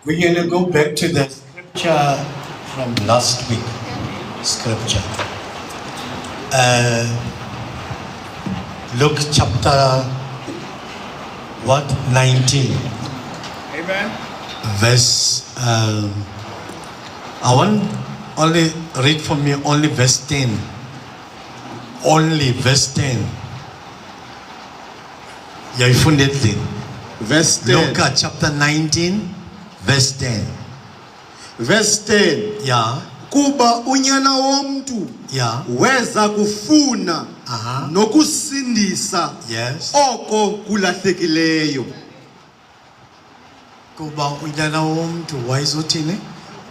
We're going to go back to the scripture from last week. Scripture. Luke chapter 19. Amen. Verse, I want only read for me only verse 10. Only verse 10. Yaifundetli. Verse 10. Luke chapter 19, verse 10. Verse 10. Yeah. Kuba unyana womntu Yeah. weza kufuna nokusindisa Yes. oko kulahlekileyo. Kuba unyana womntu wayezothini?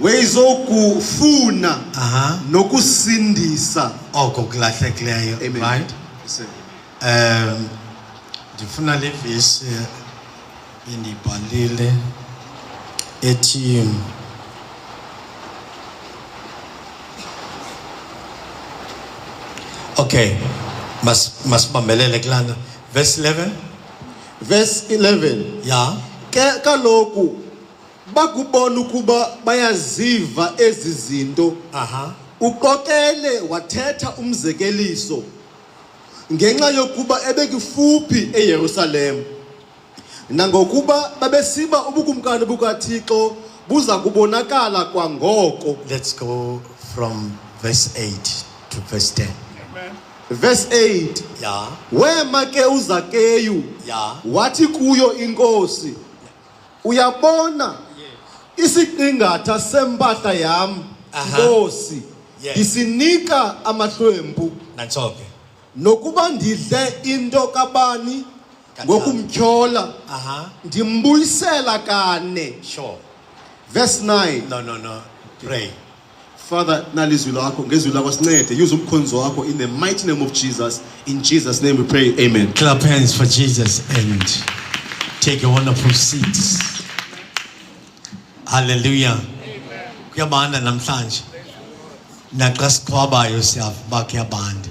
Wezokufuna nokusindisa oko kulahlekileyo. Amen. Right? Ndifuna le verse indibhalile ethi okay, masibambelele kulana verse 11. Verse 11. Yeah. Ke kaloku bakubona ukuba bayaziva ezi zinto. Uqokele wathetha umzekeliso ngenxa yokuba ebekufuphi eYerusalem nangokuba babesiba ubukumkani bukaThixo buza kubonakala kwangoko. Let's go from verse 8 to verse 10. Amen. Verse 8. Yeah. Wema ke uZakeyu wathi kuyo inkosi, uyabona isiqingatha sempahla yam Nkosi isinika amahlwempu Nansoke. nokuba ndidle into kabani ngokumtyhola ndimbuyisela kane. Sure. Verse 9. No. Pray. Father, nalizwi lakho ngezwi lakho sincede use umkhonzo wakho in the mighty name of Jesus. In Jesus' name we pray. Amen. Clap hands for Jesus and take a wonderful seats. Hallelujah. Kuyabanda namhlanje. Naxa siqhwabayo siyaba kuyabanda.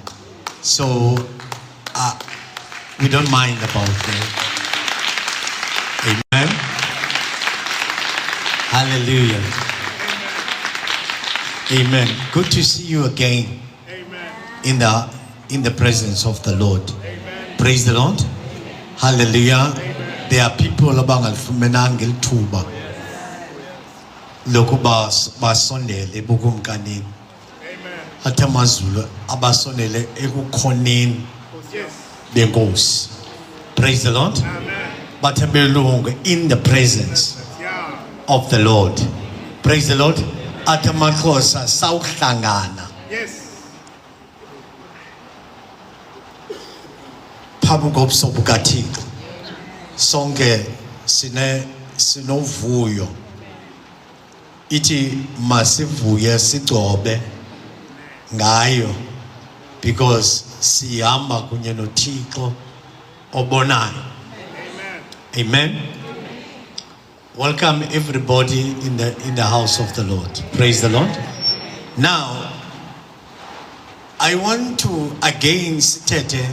So we don't mind about that. Amen. Hallelujah. Amen. Good to see you again. Amen. In the presence of the Lord. Amen. Praise the Lord. Hallelujah. There are people abangalufumenanga ithuba lokuba basondele bukumkanini. Amen. Athe amazulu abasondele ekukhoneni Yes. benkosi. Praise the Lord. Amen. Bathe belungu in the presence Yeah. of the Lord. Praise the Lord. Athe amaXhosa sawuhlangana Yes. phambi kobuso bukaThixo. Sonke sinovuyo. Ithi masivuye sigcobe ngayo because siyahamba kunye noThixo obonayo. Amen. Amen. Welcome everybody in the house of the Lord. Praise the Lord. Now I want to again sithethe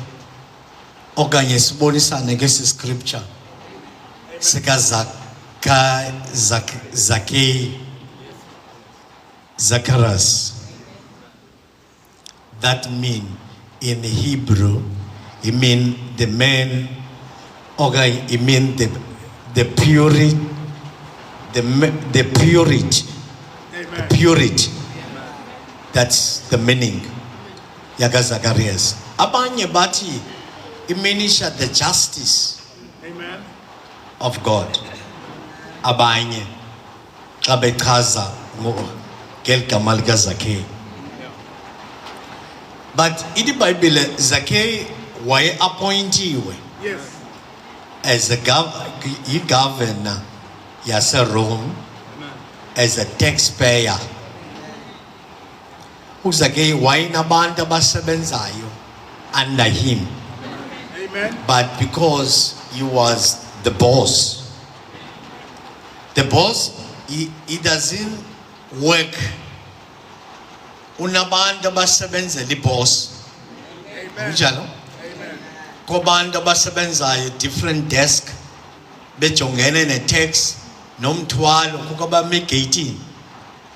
okanye sibonisane ngesi scripture sika Zacharias. That mean in Hebrew, it mean the man, okay, it mean the purity, the purity, Amen. the purity. That's the meaning. Yaga Zacharias. Abanye bati, it means the justice Amen. of God. Abanye, kabechaza ngel gamal Zacharias. But in the Bible, Zacchaeus was appointed Yes. as a governor, yes, Rome, as a taxpayer. Zacchaeus was nabantu abasebenzayo under him. Amen. But because he was the boss, he doesn't work. Unabantu abasebenzela iboss. Amen. Njalo? Amen. Kobantu abasebenzayo different desk bejongene ne tax nomthwalo kukho abamegeyitini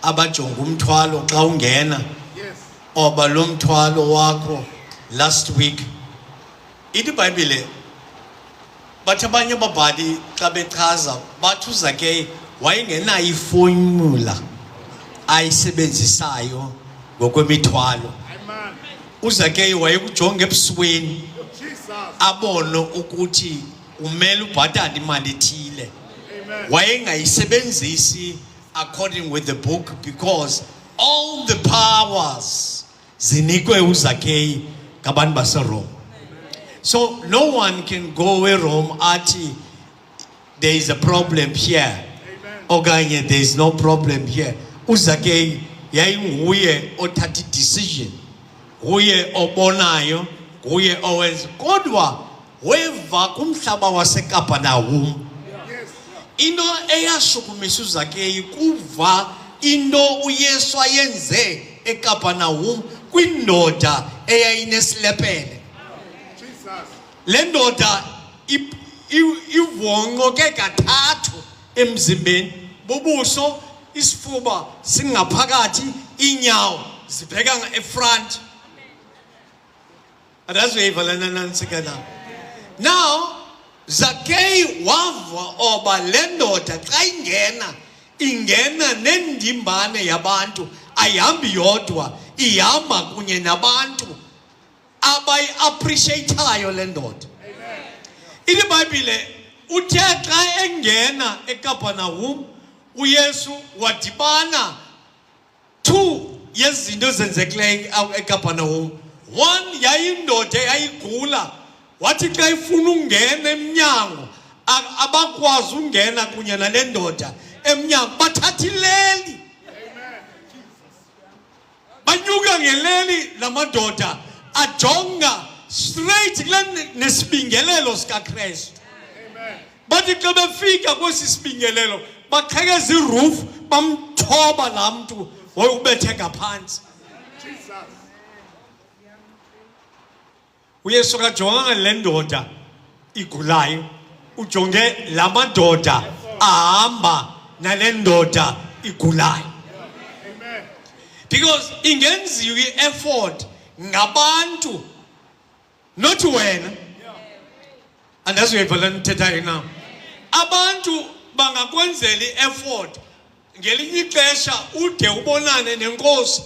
abajonga umthwalo xa ungena Yes. oba lo mthwalo wakho last week ithi iBhayibhile bathi abanye ababhali xa bechaza bathi uZakeyu wayengenayo iformula ayisebenzisayo ngokwemithwalo. Amen. uZakeyu wayekujonga ebusweni Jesus. abone ukuthi umele ubhatala imali ethile. Amen. Wayengayisebenzisi according with the book because all the powers zinikwe uZakeyu ngabantu baseRome. So no one can go eRome athi there is a problem here. Okanye there is no problem here. uZakeyu yayinguye othatha decision. Nguye obonayo, nguye owenza. Kodwa weva kumhlaba waseKapanawum. Yes. Into eyashukumisa uZakeyu kuva into uYesu ayenze eKapanawum kwindoda eyayinesilepele. Jesus. Le ndoda ivonqoke kathathu emzimbeni, bubuso, isifuba singaphakathi, inyawo zibheka efront. Adaziva lana nansikana. Now Zakeyu wava oba le ndoda xa ingena nendimbane yabantu, ayihambi yodwa, ihamba kunye nabantu abayi-appreciatayo le ndoda. Ithi iBhayibhile uthe xa engena eKapanawum uYesu wadibana two yezinto ezenzekileyo eKapanawum. One yayindoda yayigula, wathi xa ifuna ungena emnyango abakwazi ungena kunye nale ndoda emnyango, bathatha ileli banyuka ngeleli lamadoda ajonga straight kule nesibingelelo sikaKristu. Bathi xa befika kwesi sibingelelo baqhekeza iroof bamthoba laa mntu wayebethe ngaphansi. Jesus. uYesu kajonganga le ndoda igulayo, ujonge la madoda ahamba nale ndoda igulayo. Amen. Because ingenziwa i-effort ngabantu, not wena. Andazi uyayiva le ndithethayo na. Abantu bangakwenzela i-effort ngelinye ixesha ude ubonane nenkosi,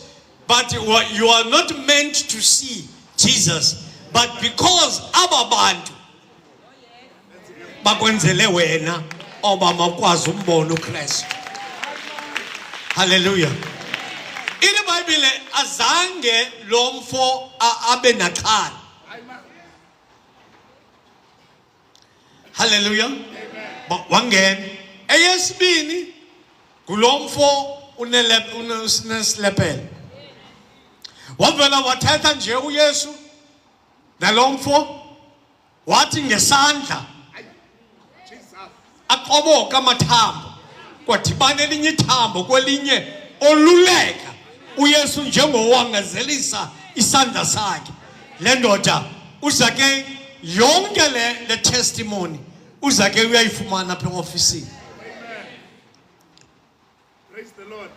but you are not meant to see Jesus, but because aba bantu bakwenzele wena oba makwazi umbona uKristu. Hallelujah. Ithi iBhayibhile azange lo mfo abe naxhala. Hallelujah. Wangena. Eyesibini kulo mfo unesilepele. Wavela wathetha nje uYesu nalo mfo, wathi ngesandla aqoboka amathambo, kwadibana elinye ithambo kwelinye, oluleka uYesu njengowangazelisa isandla sakhe. Le ndoda uZakeyu yonke le testimony uZakeyu uyayifumana apha eofisini. Praise the Lord.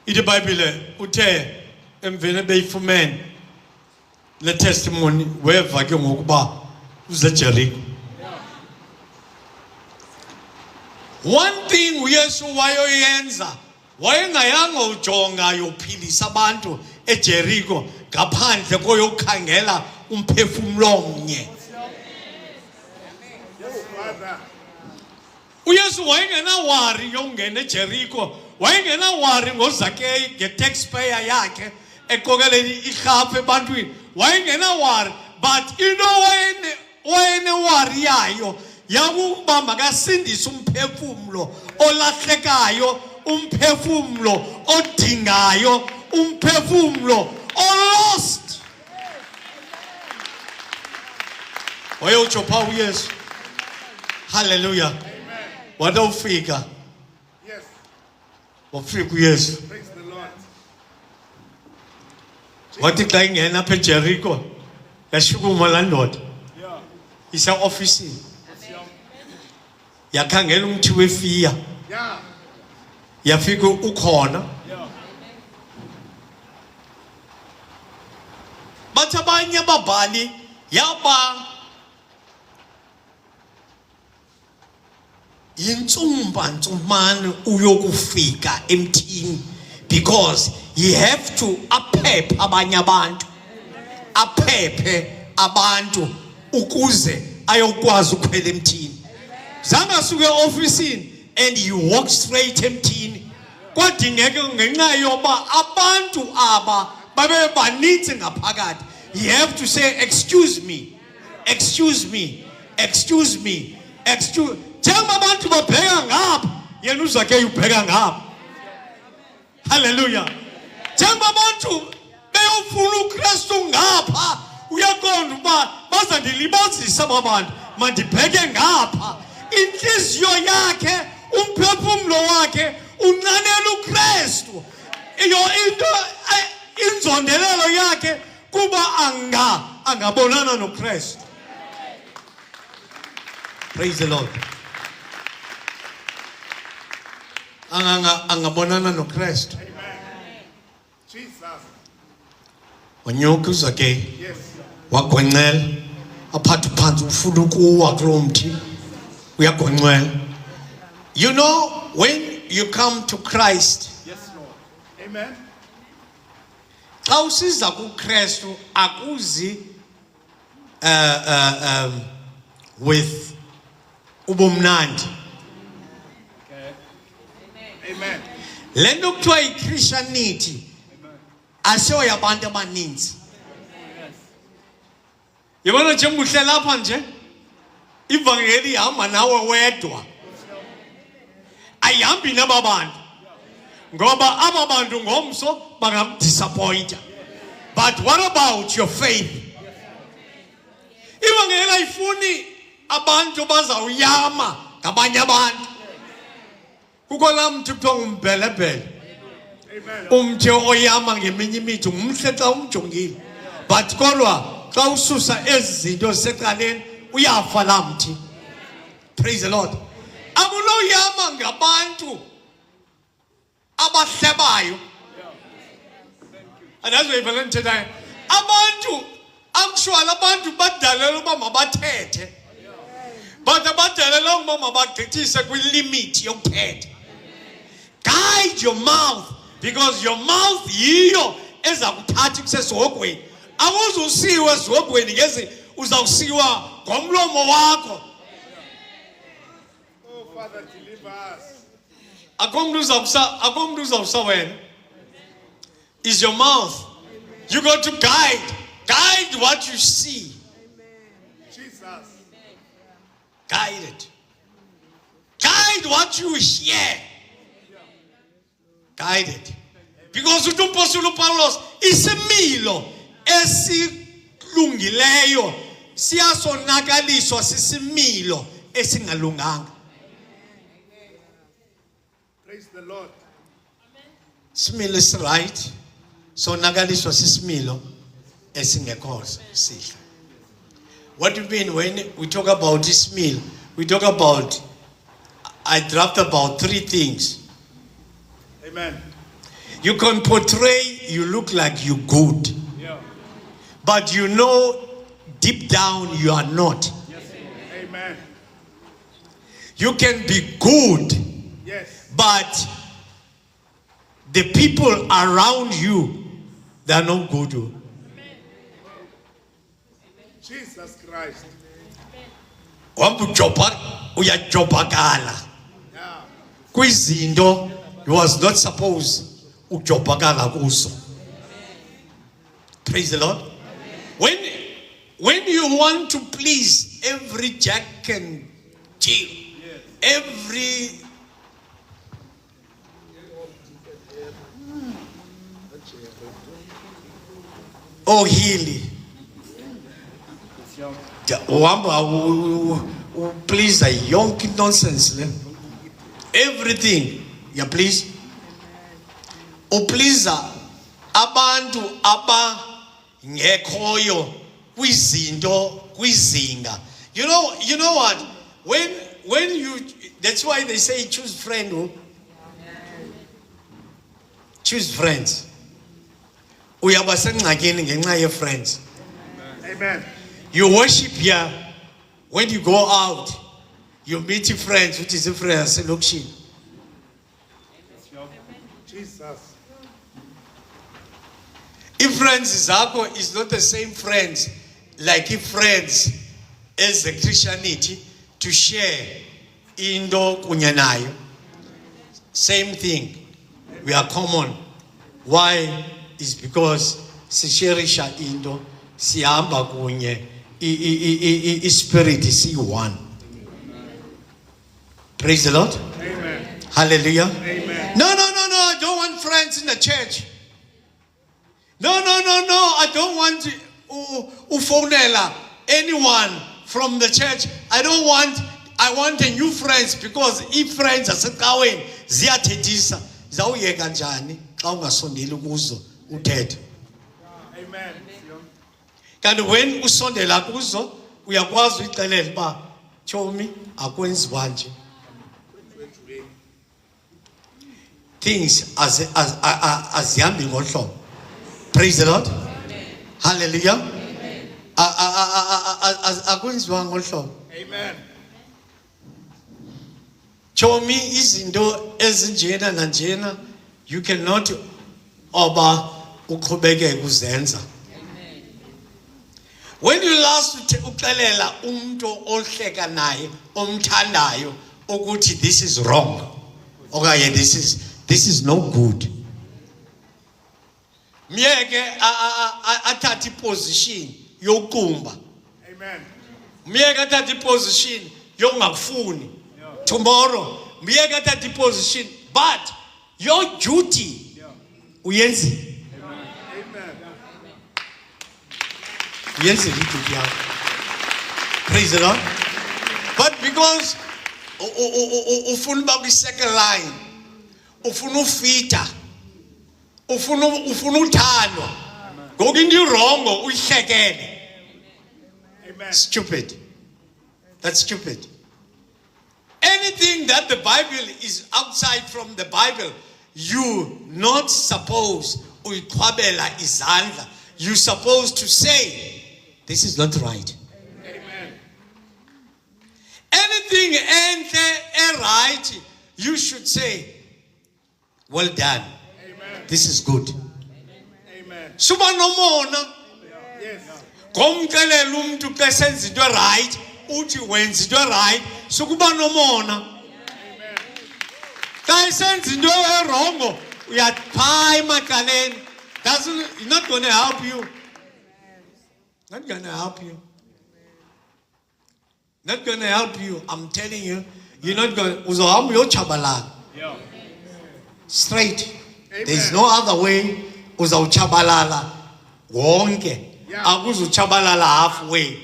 Ithi iBhayibhile uthe emveni beyifumene le testimony weva ke ngokuba uzeJericho. One thing uYesu wayoyenza, wayengayanga ujonga yophilisa abantu eJericho ngaphandle koyokhangela umphefumulo omnye. Yes, Father. uYesu wayengena wari yongena eJericho, wayengena wari ngoZakeyu nge-taxpayer yakhe eqokeleni irhafu ebantwini, wayengena wari, but into wayene wari yayo yakuba makasindise umphefumulo olahlekayo, umphefumulo odingayo, umphefumulo olost. Wayeutsho phaa uYesu. Hallelujah. Wade ufika, Yes. wafika uYesu. Praise the Lord. Wathi xa ingena apha eJericho yashukuma laa ndoda Yeah. iseofisini, yakhangela umthi wefiya Yeah. yafika ukhona. Bathi abanye ababhali yaba yintsumbantsumane uyokufika emthini, because you have to aphephe abanye abantu, aphephe abantu ukuze ayokwazi ukhwela emthini. Zangasuke ofisini and you walk straight emthini, kwadingeka ngenxa yoba abantu aba babe baninzi ngaphakathi. You have to say, excuse me, excuse me, excuse me, excuse. Njengoba abantu babheka ngapha, yena uZakeyu ubheka ngapha. Hallelujah. Njengoba abantu beyofuna uKristu ngapha, uyaqonda uba bazandilibazisa abantu, mandibheke ngapha. Inhliziyo yakhe, umphefumulo wakhe unqanela uKristu. Into inzondelelo yakhe kuba angabonana noKristu. Praise the Lord. Angabonana noKristu. Amen. Jesus. Wanyuka uZakeyu, Yes. wagwencela, aphatha phansi ufuna ukuwa kulo mthi, uyagwencela. You know, when you come to Christ, Yes, Lord. Amen. xa usiza kuKristu akuzi with ubumnandi. Amen. Le nto kuthiwa yiChristianity asiyo yabantu abaninzi. Yabona nje muhle lapha nje ivangeli ihamba nawe wedwa, ayihambi naba bantu, ngoba aba bantu ngomso bangamdisappointa. But what about your faith? Ivangeli ayifuni abantu bazawuyama ngabanye abantu. Kukho laa mthi kuthiwa ngumbhelebhele, Amen. umthi oyama ngeminye imithi umhle xa umjongile, but kodwa xa ususa ezi zinto zisecaleni uyafa laa mthi. Praise the Lord. Akunoyama ngabantu abahlebayo. Andazi uyivele ndithethayo. Abantu actually abantu badalelwe uba mabathethe, but abadalelwe uba mabagqithise kwilimit yokuthetha. Guide your mouth, because your mouth yiyo eza kuthatha kusesihogweni. Akuzusiwe esihogweni ngezi uzawusiwa ngomlomo wakho. Oh, Father, deliver us. Akho mntu uzawusa wena. Is your mouth. You got to guide what you see. Jesus. Guide it. Guide what you hear. Guide it. Because uTumpostoli Paulos isimilo esilungileyo siyasonakaliswa sisimilo esingalunganga. Praise the Lord. Isimilo esiright sonakaliswa sisimilo esingekho sihle. What do you mean when we talk about isimilo? We talk about, I draft about 3 things. Amen. You can portray, you look like you're good, Yeah. but you know deep down you are not. Yes. Amen. You can be good, Yes. but the people around you, they are not good. Jesus Christ. Uyajobakala Yeah. kwizinto you was not supposed ujobakala kuzo. Praise the Lord. When you want to please every Jack and Jill, every Healy, please a yonke nonsense le. Everything you please. Please abantu abangekhoyo kwizinto kwizinga. You know what? When That's why they say choose friend. Oh. Choose friends. Uyaba sengxakini ngenxa ye friends. Amen. You worship here. When you go out, you meet your friends, which is a friend. Say, look, Jesus. if friends zakho is not the same friends, like if friends as the Christianity to share indo kunye nayo. Same thing. We are common. Why? Is because sisherisha indo siyamba kunye I spirit is one. Praise the Lord. Amen. Hallelujah. Amen. No, I don't want friends in the church. No, I don't want ufonela anyone from the church. I want a new friends, because if friends are sekaweni ziyathethisa zawuyeka njani xa ungasondeli kuzo uthethe. Amen. Kanti when usondela kuzo uyakwazi uyixelela uba chomi akwenziwa nje. Things azihambi ngohlobo. Praise the Lord. Hallelujah. Akwenziwa ngohlobo. Amen. Chomi izinto ezinjena nanjena you cannot oba uqhubekeke uzenza. When you last uxelela umuntu ohleka naye omthandayo ukuthi this is wrong. Okay, this is no good. Miyeke athathe position yokumba. Amen. Miyeke athathe position yongakufuni. Tomorrow, miyeke athathe position, but your duty uyenzi. Amen. Uyenzi duty yakho. Praise the Lord. But because ufuna uba kwi-second line, ufuna ufita, ufuna uthandwa, ngoku into irongo uyihlekele. Amen. Stupid. That's stupid. Anything that the Bible is outside from the Bible, you not supposed uyiqhwabela izandla. You supposed to say, this is not right. Amen. Anything right, you should say, well done. Amen. This is good. Amen. Suba nomona. Yes. Komkelela umuntu xa senza into right, uthi wenza into right, sukuba nomona. Amen. Xa senza into wrong, uyaphaya emakaleni. It's not going to help you. Not going to help you. Not going to help you. I'm telling you, you're not going to. Yeah. Straight. Amen. There's no other way. Uzawuchabalala wonke. Yeah. Akuzuchabalala halfway.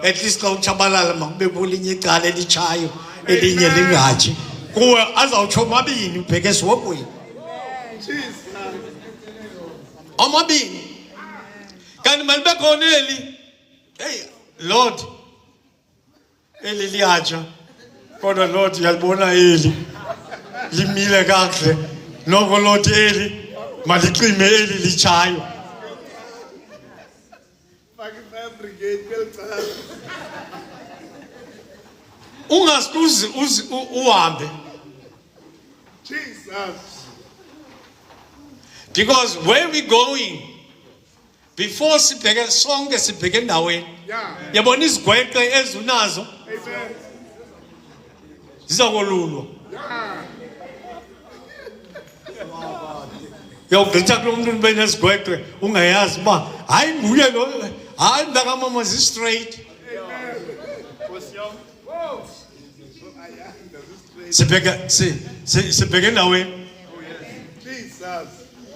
At least xa uchabalala makube kulinye icala elitshayo elinye lingatshi. Kuwe azawutsho amabini ubheke esihogweni. Jesus. Amabini. Kanti malibe khona eli. Hey, Lord. Eli liyatsha. Kodwa Lord uyalibona eli. Limile kahle. Noko Lord eli malicime eli litshayo. Ungasikuzi uhambe. Jesus. Because where we going, before sibheke sonke sibheke endaweni. Yeah. Yabona izigweqe ezunazo Amen. zizakolulwa. Yeah. Yawugqitha kulo muntu benezigweqe ungayazi uba hayi nguye lo, hayi mntakamama zi-straight. Sibheke endaweni. Jesus.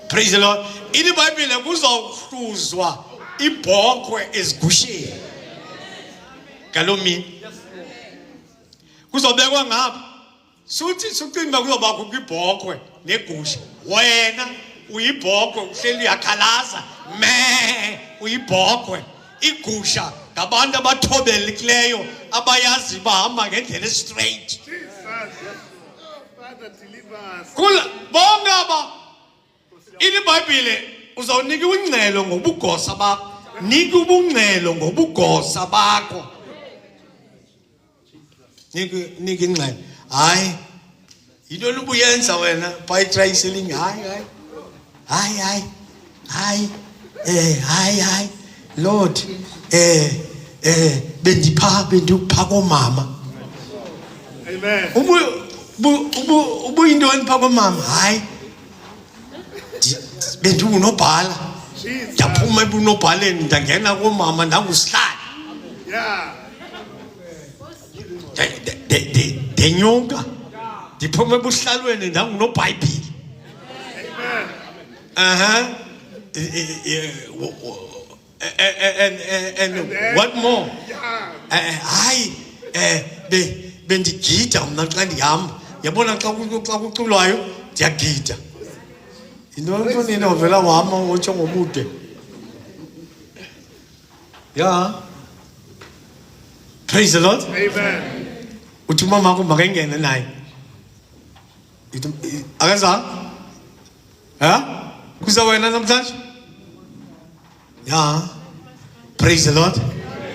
Praise the Lord. In the Bible kuzawuhluzwa ibhokhwe ezigusheni. Kalomi. Kuzobekwa ngapha. Suthi sucimba kuzobakho kwibhokhwe negusha. Wena uyibhokhwe uhleli uyakhalaza. Me uyibhokhwe. Igusha ngabantu abathobelekileyo abayazi bahamba ngendlela straight. Jesus. Father, deliver us. Kula bonke aba iBhayibhile uzawunika ungcelo ngobugosa bakho. Nika ubungcelo ngobugosa bakho. Nika ingcelo. Hayi. Yinto lubuyenza wena by triceling hayi. Hayi. Lord. Bendipha komama. Amen. Ubu yintoni pha komama? Hayi. Bendunobhala. Jesus. Ndaphuma ebunobhaleni ndangena komama ndangusihlalo. Yeah. Denyuka. Ndiphuma ebuhlalweni ndangunobhayibhile. Amen. And what more? Yeah. Hayi bendigida mna xa ndihamba. Yabona xa kuculwayo ndiyagida. Into nini ovela wama otsho ngobude. Yeah. Praise the Lord. Amen. Uthi mama wakho makengene naye. Akaza? Ha? Kuza wena namhlanje? Yeah. Praise the Lord.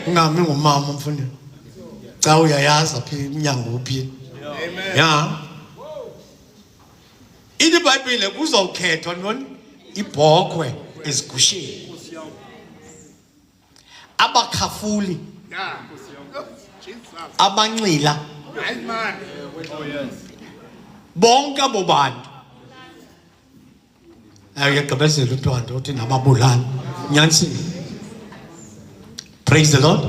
Ungami ngumama mfundini. Cha uyayazi apha iminyango uphi. Amen. Yeah. iBhayibhile kuzawukhethwa ntoni? Ibhokhwe ezigusheni. Abakhafuli, Yeah. Oh, Jesus. abanxila, Amen. bonke abo bantu. Ayagqibezela untwana uthi nababulali. Nyanisile. Praise the Lord.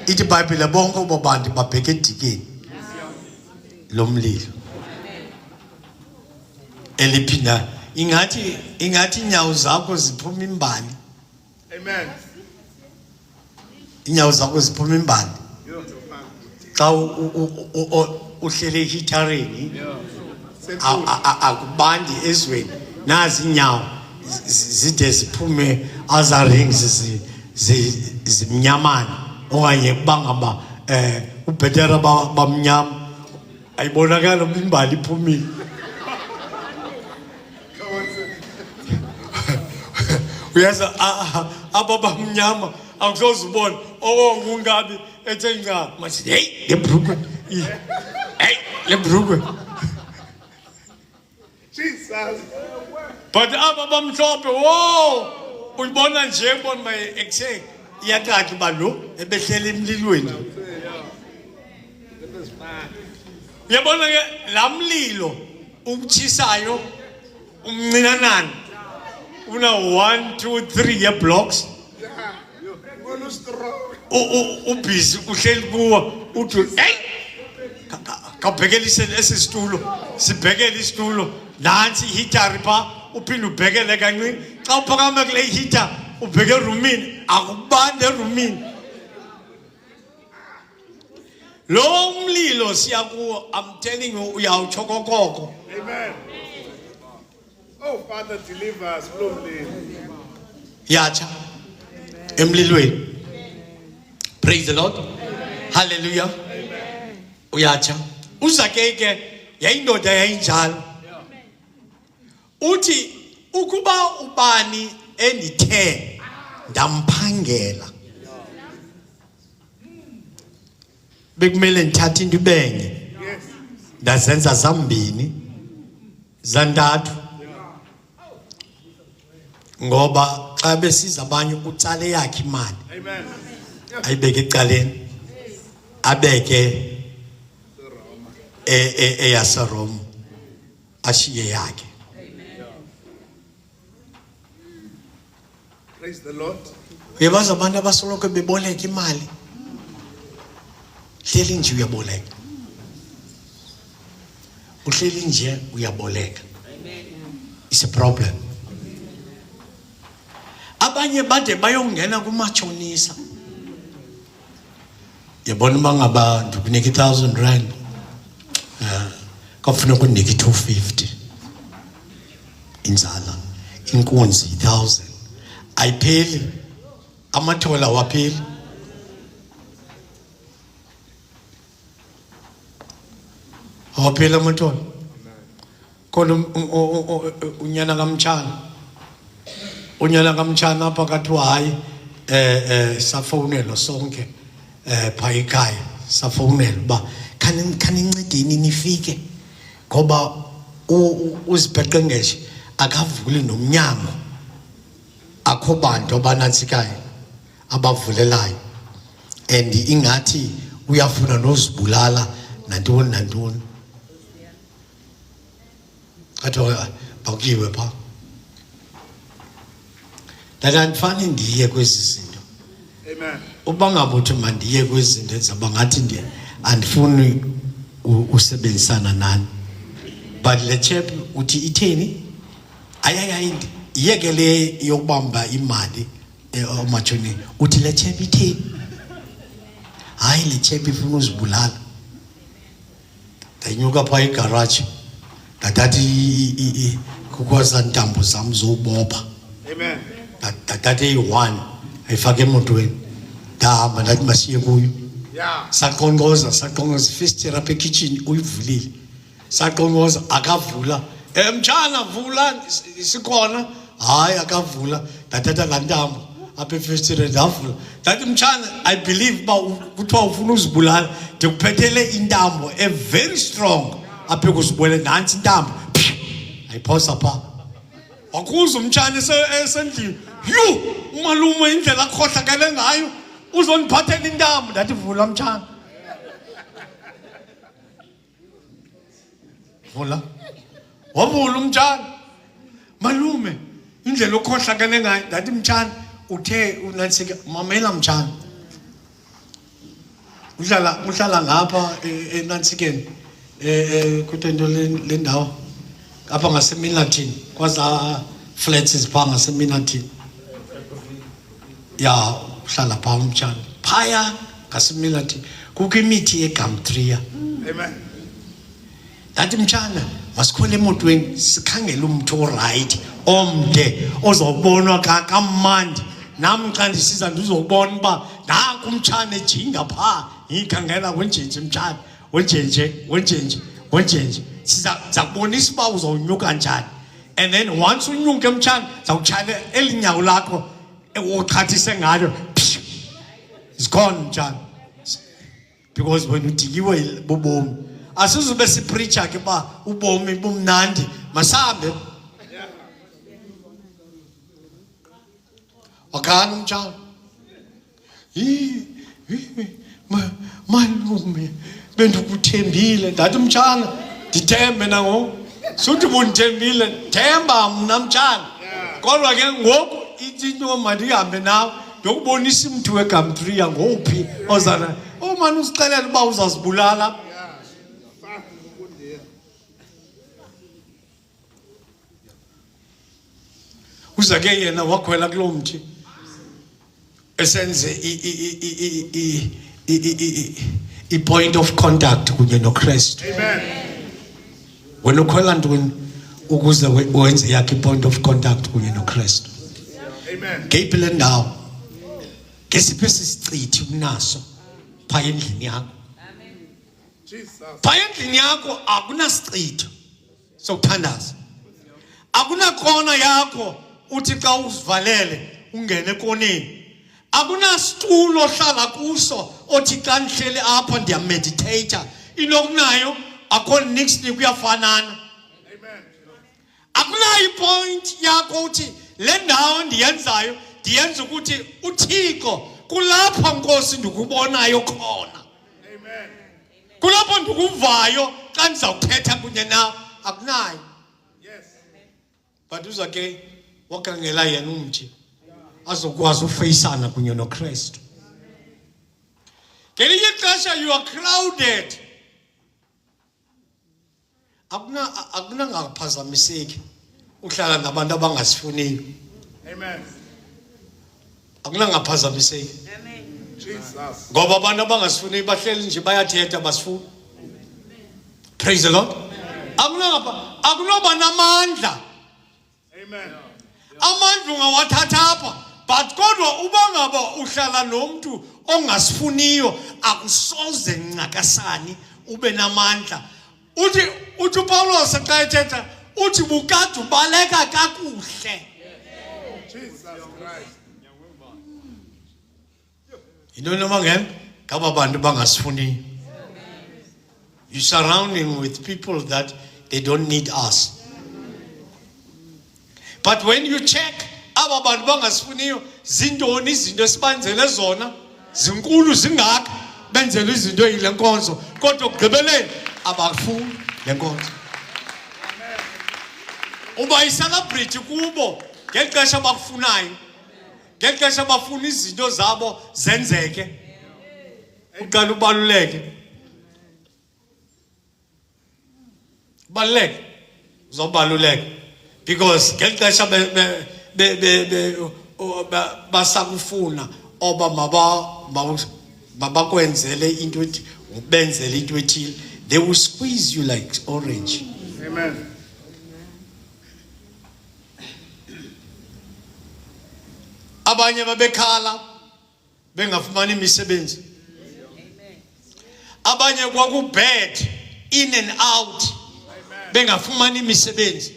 iBhayibhile bonke abo bantu babheke edikeni lomlilo. Eliphinda ingathi inyawo zakho ziphuma imbali. Amen. Inyawo zakho ziphuma imbali. Xa uhlele ehitareni akubandi ezweni. Nazi inyawo zide ziphume other rings zimnyamana okanye kubangaba ubhetera bamnyama ayibonakala imbali iphumile. Uyaza aba bamnyama akusoze ubone ngungabi ethe nca mathi hey lebrugwe lebrugwe. Jesus. But aba bamhlophe uyibona nje bona my ekse iyacaca uba lo ebehlela emlilweni. Uyabona ke lamlilo ukutshisayo umncinanani una 1 2 3 ye blocks. Ngolo strong. Ubhizi uhleli kuwa uthi hey kabhekela isitulo sibhekela isitulo nansi ihitari pha uphinde ubhekele kancane xa uphakama kule heater ubheke erumini akubande erumini lo mlilo siyakuwo. I'm telling you uyawuchokokoko. Amen. Oh, Father, deliver us from the. Yacha emlilweni. Praise the Lord. Hallelujah. Uyacha uZakeke yayindoda yayinjalo. Uthi ukuba ubani endithe ndamphangela bekumele ngithathe into ibenye Yes. ndazenza zambini zantathu ngoba xa besiza abanye utsale yakhe imali Amen. ayibeke ecaleni abeke eyaseRoma ashiye yakhe. Praise the Lord. Uyabazi abantu abasoloko beboleka imali hleli nje uyaboleka. Uhleli nje uyaboleka. It's a problem. Abanye bade bayongena kumachonisa. Yabona mangaba ndikunika 1,000 rand. Kufuna ukunika 250. Inzala inkunzi 1,000. Ayipheli amathola wapheli. Awuphila mntwana. Khona unyana kaMtshana. Unyana kaMtshana phakathi hayi safonela sonke pha ekhaya safonela ba khanincedeni nifike ngoba uzibheqengeshe akavuli nomnyango akho bantu abanantsikayo abavulelayo and ingathi uyafuna nozibulala nantoni kathi bakuyiwe pha ndandifane ndiye kwezi zinto. Amen. Uba ngabuthi mandiye kwezi zinto ezaba ngathi ndiye andifuni usebenzisana nani, but le chap uthi itheni ayayayindi iyekele yokubamba imali omatshonini uthi le chap itheni hayi le chap ifuna uzibulala. Ndanyuka pha egarage ndathi kukhoza ntambo zam zobopha. Amen. Thathe yi-1 ayifake emotweni ndahamba ndathi masiye kuyo. Yeah. Saqonqoza ifestire apha ekitchen uyivulile saqonqoza akavula. Mtshana vula sikhona hayi akavula. Ndathatha laa ntambo apha efestire ndavula ndathi Mtshana I believe uba kuthiwa ufuna uzibulala ndikuphethele intambo very strong apha ekuzibole nantsi intambo ayiphosa pha. Wakuza Mtshana esendlini umalume indlela akhohlakele ngayo uzondiphathela intambo. Ndathi vula Mtshana vula. Wavula Mtshana malume indlela okhohlakele ngayo. Ndathi Mtshana uthe unantsika mamela Mtshana uhlala ngapha enantsikeni kutento le ndawo apha ngaseMilton kwaza flats zipha ngaseMilton ya uhlala pha Mtshana phaya ngaseMilton kukho imithi yeGumtree. Amen. Ndathi Mtshana masikhwele emotweni sikhangele umntu oright omde ozobonwa kamandi nami xa ndisiza ndizobona uba naku Mtshana ejinga pha ngikhangela wenjenje Mtshana wenjenje siza kubonisa uba uzonyuka njani and then once unyuke Mtshana zawutshaya elinyawo lakho oxhathise ngalo it's gone Mtshana because when udikiwe bobomi asizube sipreacher ke ba ubomi bumnandi masambe wakana Mtshana malume bendikuthembile. Ndathi Mtshana ndithembe nangoku suthi bundithembile themba mna Mtshana kodwa ke ngoku into mandihambe nawe ndiyokubonisa umntu weGumtree ngophi ozana mani usixelela uba uzazibulala. Uza ke yena wakhwela kuloo mthi esenze i-point of contact kunye noKristu. Amen. Wena ukhwela ntoni ukuze wenze yakhe i-point of contact kunye noKristu? Amen. Ngeyiphi le ndawo ngesiphi esisichithi unaso phaa endlini yakho? Jesus. Phaa endlini yakho akunasichitho sokuthandaza, akunakona yakho uthi xa uzivalele ungene ekoneni, akunasitulo ohlala kuso othi xa ndihleli apha ndiyameditata. Inokunayo akho nix kuyafanana. Amen. Akunayo ipoint yakho uthi le ndawo ndiyenzayo ndiyenza ukuthi uThixo kulapha Nkosi ndikubonayo khona, Amen. kulapho ndikuvayo xa ndizawuthetha kunye nawe. Akunayo. Yes. But uza ke wakhangela yena umthi azokwazi ufeyisana kunye noKristu. Ngelinye ixesha you are crowded. Akunangaphazamiseki uhlala nabantu abangasifuniyo. Amen. Akunangaphazamiseki. Jesus. Ngoba abantu abangasifuniyo bahleli nje bayathetha basifuna. Praise the Lord. Akunoba namandla. Amen. Amandla ungawathatha apha, but kodwa uba ngaba uhlala nomuntu ongasifuniyo akusoze ncakasani ube namandla. uthi uPaulos xa ethetha uthi bukade ubaleka kakuhle. Jesus Christ. Into noma ngeke ngaba bantu bangasifuni. You surrounding with people that they don't need us. But when you check, aba bantu bangasifuniyo zintoni izinto esibanzele zona zinkulu zingaka benzele izinto yile nkonzo kodwa ugqibeleni abafuni le nkonzo. Uba i-celebrity kubo ngexesha abakufunayo ngexesha abafuna izinto zabo zenzeke uqala ubaluleke uzobaluleka because ngexesha basakufuna oba mabakwenzele into benzele into ethile, they will squeeze you like orange. Amen. Abanye babekhala bengafumani imisebenzi. Abanye kwakubad in and out bengafumani imisebenzi.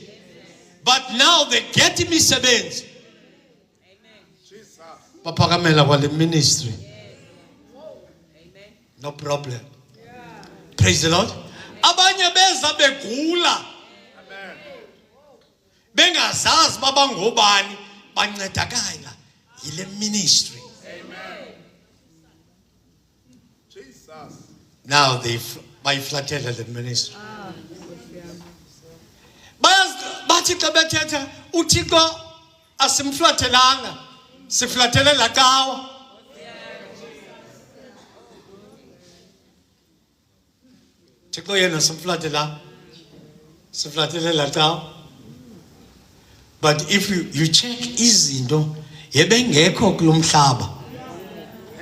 But now they get imisebenzi. Baphakamela kwale ministry. No problem. Praise the Lord. Abanye beza begula. Bengazazi babangobani bancedakala yile ministry. Jesus. Now they bayiflatela the ministry. Bathi xa bethetha uThixo asimflatelanga siflatelela kawa. Thixo yena simflatelanga siflatelela kawa. But if you check izinto yebengekho kulomhlaba.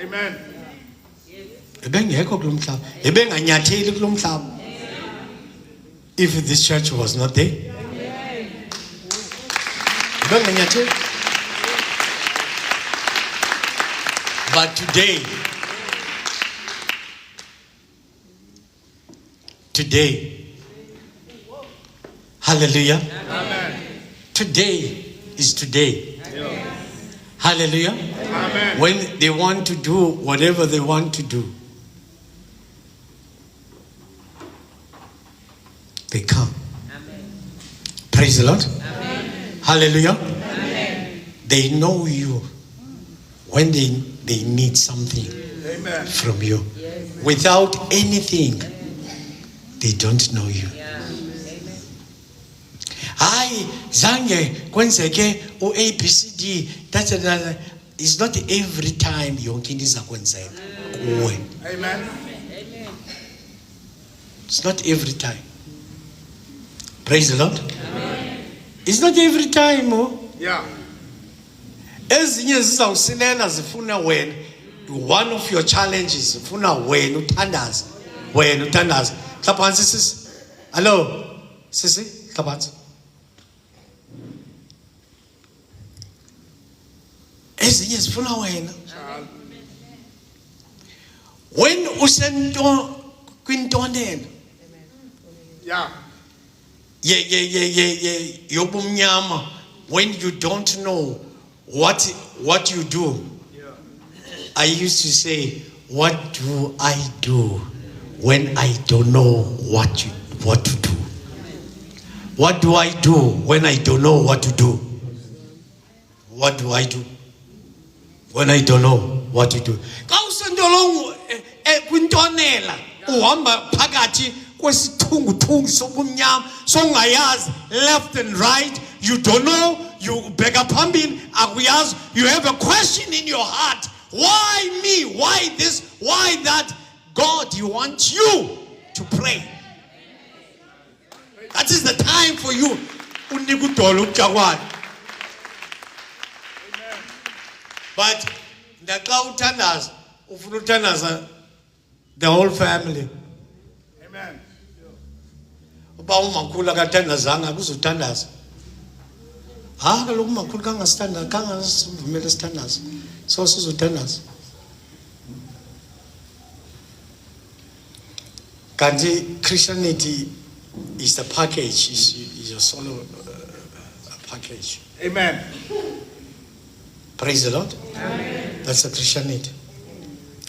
Amen. Ebengekho kulomhlaba. Ebenganyatheli kulomhlaba. If this church was not there. Ebenganyatheli. But today, hallelujah. Amen. Today is today. Hallelujah. Amen. When they want to do whatever they want to do, they come. Praise the Lord. Hallelujah. They know you when they need something Amen. from you. Without anything, they don't know you. Hayi zange kwenzeke uABCD that's it's not every time yonke into iza kwenzeka kuwe. Amen. It's not every time. Praise the Lord. It's not every time. Yeah. Ezinye zizawusilela zifuna wena. One of your challenges zifuna wena uthandaze. Wena uthandaze. Hlaphansi sisi. Hello. Sisi, hlaphansi. Ezinye zifuna wena. When usento kwintonela. Yeah. Yobumnyama, when you don't know what you do. I used to say, what do I do when I don't know what to do? What do I do when I don't know what to do? What do I do when I don't know what to do? Kawusendolong kwintonela uhamba phakathi kwesithunguthungu sobumnyama songayazi left and right, you don't know, you bheka phambili akuyazi, you have a question in your heart, why me, why this, why that? God, He wants you to pray. That is the time for you. But the whole family. Amen. Uba umakhulu akathandazanga kuzothandaza. Kaloku umakhulu kangasithandaza, kangasivumela sithandaza. So sizothandaza. Kanti Christianity It's the package. It's a solo package. Amen. Praise the Lord. Amen. That's the Christianity.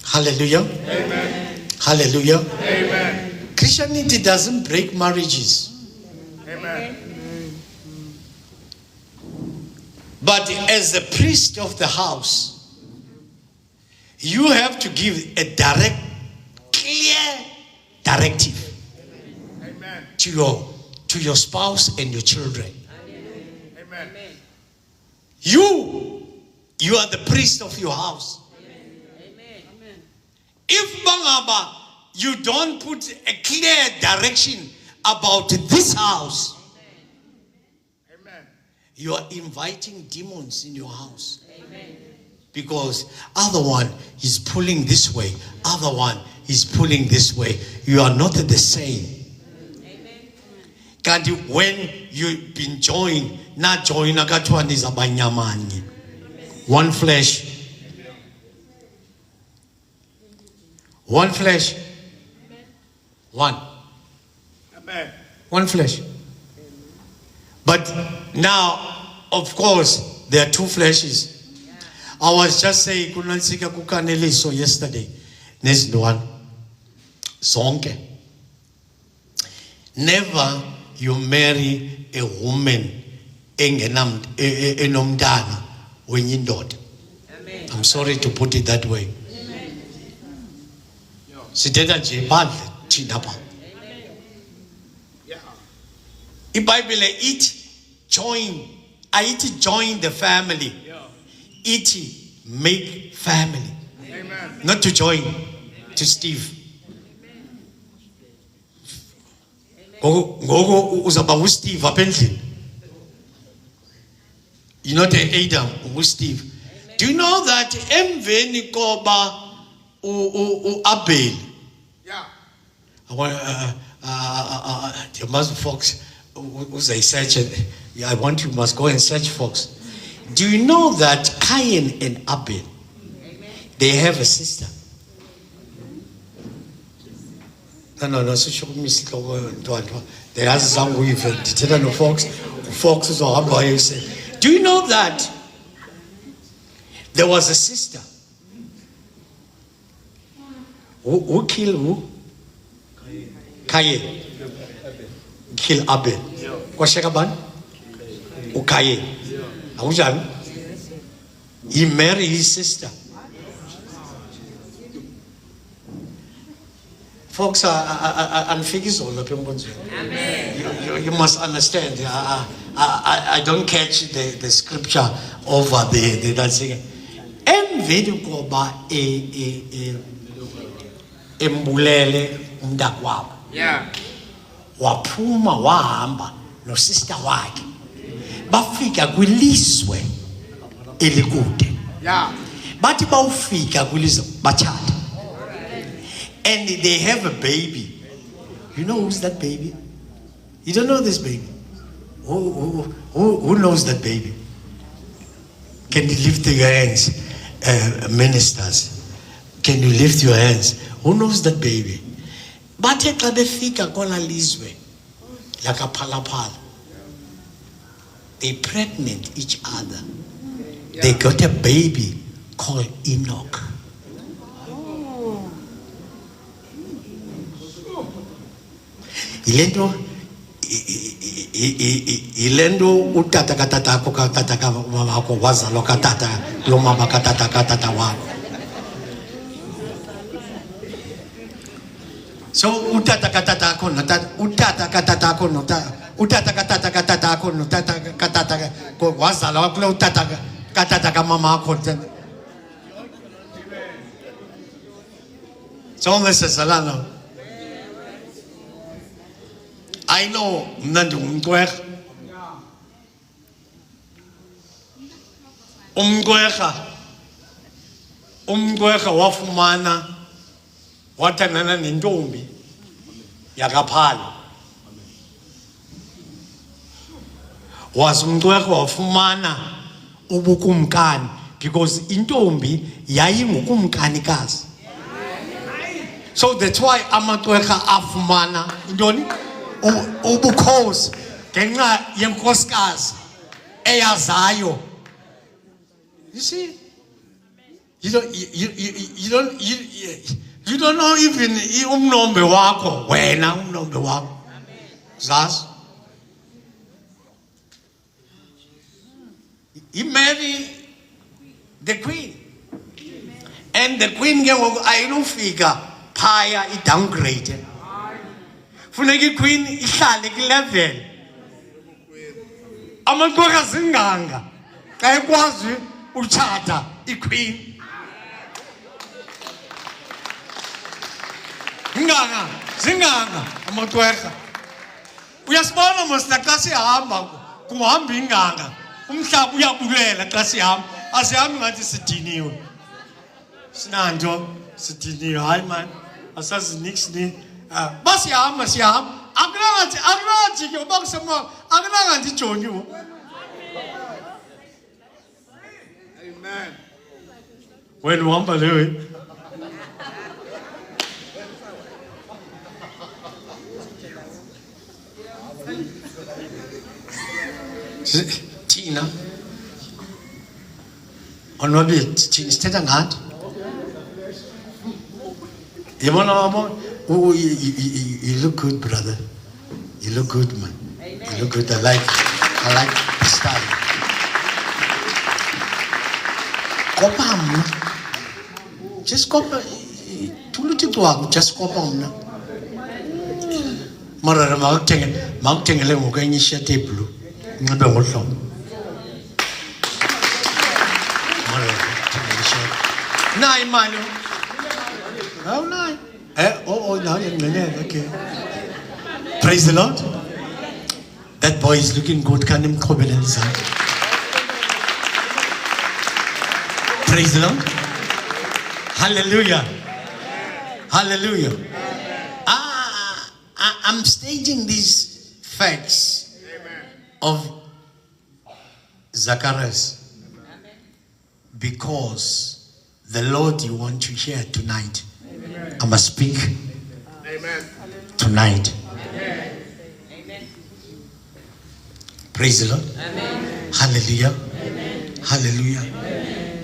Hallelujah. Amen. Hallelujah. Amen. Christianity doesn't break marriages. Amen. But as the priest of the house, you have to give a direct, clear directive Amen. to your spouse and your children. Amen. You are the priest of your house. If Bangaba, you don't put a clear direction about this house, Amen. you are inviting demons in your house. Because other one is pulling this way, other one is pulling this way. You are not the same. Kanti when you've been joined, not joined, one flesh. One flesh. One. Amen. One flesh. But now, of course, there are two fleshes. I was just saying, kunansika kukaneliso yesterday. Next one. Zonke. Never you marry a woman enomdana when you don't. I'm sorry to put it that way. Sithetha nje bandle thina pha. iBhayibhile ithi join, ayithi join the family. Ithi make family. Amen. Not to join to Steve. Ngoku uzaba uSteve apha endlini. You're not Adam, uSteve. Do you know that emveni koba Abel? Yeah. I want you must Fox who's a searcher. I want you must go and search Fox. Do you know that Cain and Abel, they have a sister? No, so show me they has some weave. Fox is all about you say. Do you know that there was a sister who killed who? Cain. Kill Abel. Kwashekaban? Ukaye. Awujan? He married his sister. Folks, you must understand. I don't catch the scripture over the dancing. Emveni koba embulele umntakwabo. Yeah. Waphuma wahamba no sister wakhe. Bafika kwilizwe elikude. Yeah. Bathi bawufika kwilizwe bathatha. And they have a baby. You know who's that baby? You don't know this baby? Who knows that baby? Can you lift your hands, ministers? Can you lift your hands? Who knows that baby? Bathe xa befika kona lizwe lakaphalaphala. They pregnant each other. They got a baby called Enoch. Ilendo utata katata ko katata ka mama ko wazalo katata lo mama katata katata wako. So utata katata ko nota utata katata ko nota utata katata katata ko nota katata ko wazalo ko utata katata ka mama ko. So Mr. Salano, I know mna ndingumgqwirha. Umgqwirha wafumana wathandana nentombi yakaphala. Was umgqwirha wafumana ubukumkani because intombi yayingukumkanikazi. So that's why amagqwirha afumana intoni ubukhosi ngenxa yenkosikazi eyazayo. You see, you don't know even umnombe wakho, wena umnombe wakho. Zazi. He married the queen. And the queen ke ngoku ayinofika phaya i-downgrade. Funeka i-queen ihlale kwi-level. Amaqheka zinganga xa ekwazi utshata i-queen. Zinganga amaqheka. Uyasibona mos xa sihamba kuhamba inganga. Umhlaba uyabulela xa sihamba. Asihambi ngathi sidiniwe. Sinanto sidiniwe. Hayi man. Asazi niks ni. Basihamba. Akunangathi ke uba kusema akunangathi jonyiwe. Amen. Wena uhamba lewe. Thina onwabile thina sithetha ngathi yabona mama you look good brother, you look good man, you look good. I like the style. Kopa mna just kopa tuluthi kwakho just kopa mna mara makuthengele ngokenye ishirt eblue nxibe ngohlobo. Nayi imali. Awunayo. Nayo ngqenyele. Okay. Praise the Lord. That boy is looking good. Can him qhobele izandla. Praise the Lord. Hallelujah. Hallelujah. I'm staging these facts of Zacharias because the Lord you want to hear tonight. Amen. I must speak. Amen. Tonight. Amen. Praise the Lord. Amen. Hallelujah. Amen. Hallelujah.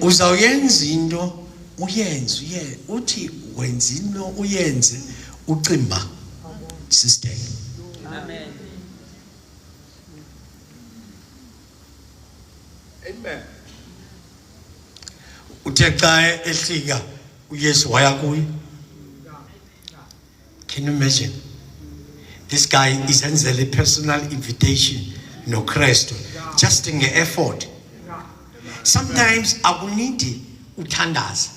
Uzawuyenza into uyenze uthi wenza into uyenze ucimba system. Amen. Amen. Uthe xa ehlika uYesu waya kuye. Can you imagine? This guy is enzele a personal invitation no Christ just in the effort. Sometimes akunidi uthandaza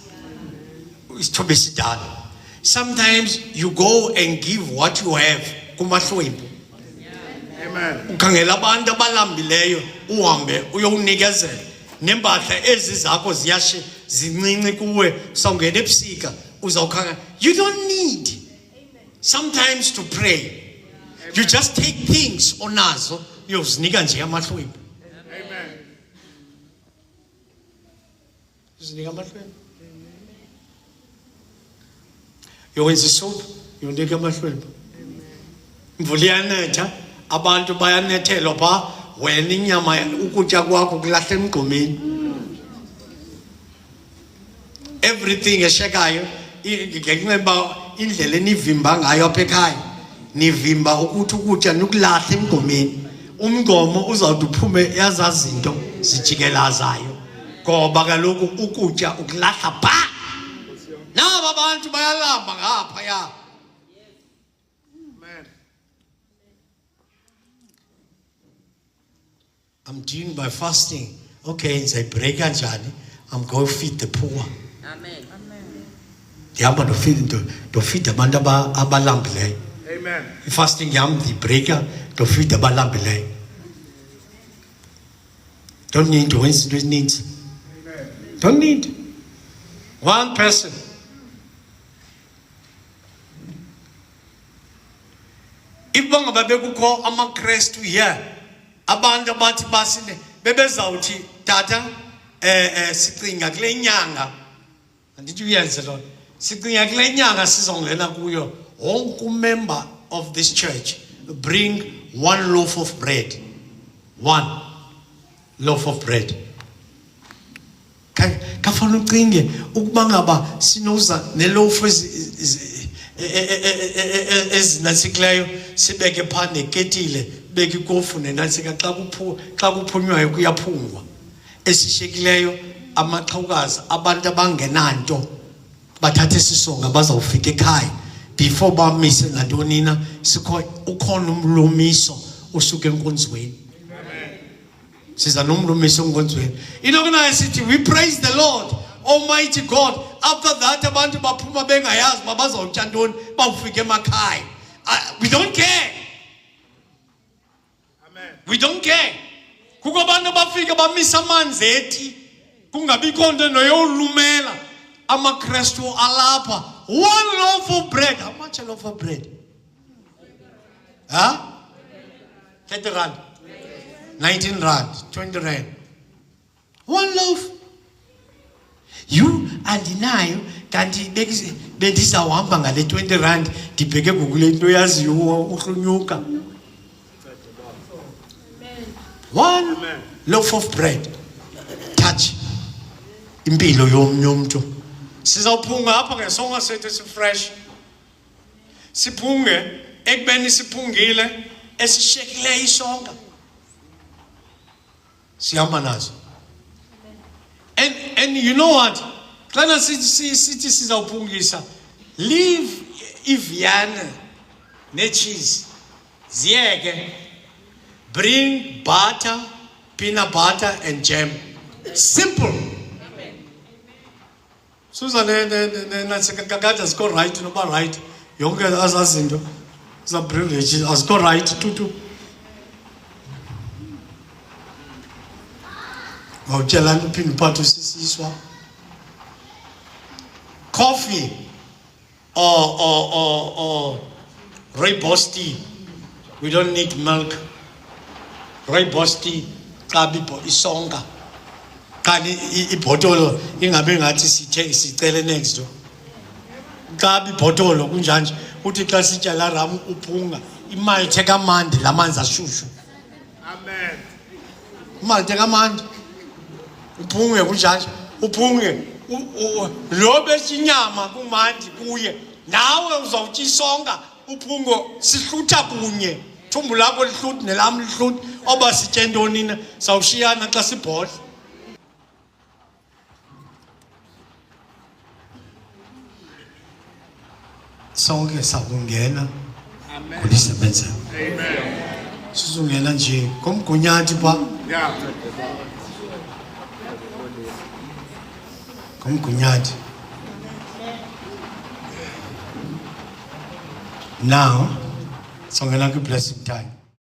isithobe sidala. Sometimes you go and give what you have kumahlwempu. Amen. Ukhangela abantu abalambileyo uhambe uyonikezela nempahla ezi zakho ziyashe zincinci kuwe sawungena ebusika uzawukhanga. You don't need sometimes to pray. You just take things onazo uyozinika nje amahlwempu. Amen. Uzinika amahlwempu. Yowenza isoup yonika amahlwempu. Imvula iyanetha abantu bayanethelwa pha wena inyama ukutya kwakho kulahla emgqomeni. Everything eshekayo ngenxa indlela enivimba ngayo apha ekhaya nivimba ukuthi ukutya nukulahla emgqomeni. Umgqomo uzawuthi uphume yazazinto zijikelazayo ngoba kaloku ukutya ukulahla pha. Naba abantu bayalamba ngapha ya. I'm doing by fasting. Okay, it's a break kanjani. I'm going to feed the poor. Amen. Ndihamba ndofeed abantu abalambileyo. Amen. Fasting yam the breaker ndofeed abalambileyo. Don't need to wenza into ezininzi. Don't need. One person. Ibanga babekukho amaKristu here. Abantu abathi basine bebezawuthi tata sicinga kule nyanga andithi uyenze lo sicinga kule nyanga sizongena kuyo wonke member of this church bring 1 loaf of bread. 1 loaf of bread. Kafana ucinge ukuba ngaba sinoza neloaf ezinantsikileyo sibeke phane ketile beke ikofu nenantsika xa kuphunywayo kuyaphungwa. Esishekileyo amaqhawukazi abantu abangenanto bathathe isisonga bazawufika ekhaya before bamise nantoni na ukhona umlomiso usuke enkonzweni. Siza nomlomiso enkonzweni. Inokuna sithi we praise the Lord Almighty God. After that abantu baphuma bengayazi babazawutya ntoni bawufika emakhaya. We don't care. Amen. We don't care. Kukho abantu bafika bamisa amanzi ethi kungabikho nto noyolumela amaKristu alapha. 1 loaf of bread. How much a loaf of bread? Huh? 30 rand. 19 rand. 20 rand. 1 loaf. You andinayo kanti bendizawuhamba ngale 20 rand ndibheke kule nto yaziyo uhlunyuka. 1 loaf of bread. Touch impilo yomntu. Sizawuphunga apha ngesonga sethu sifresh. Siphunge ekubeni siphungile esishekileyo isonga. Sihamba nazo. And you know what? Xana sithi sizawuphungisa, leave ivyana necheese. Ziyeke. Bring butter, peanut butter and jam. Simple. Susan nansikakade azikho right noba right. Yonke azazinto za privilege azikho right tutu. Wawutshela nto uphinde uphathe usisiswa. Coffee or rooibos tea. We don't need milk. Rooibos tea xa isonga. Kanti ibhotolo ingabe ngathi sicele next door. Xa ibhotolo kunjanje uthi xa sitya la ram uphunga imali kamandi lamanzi ashushu. Amen. Imali kamandi uphunge kunjanje uphunge lo besinyama kumandi kuye nawe uzawutya isonga uphungo sihlutha kunye thumbu lakho lihluthi nelami lihluthi oba sitye ntoni na sawushiyana xa sibhodla. Sonke sakungena kulisebenza. Amen. Sizungena nje komgunyathi pha. Yeah. Komgunyathi. Now, songena ku blessing time.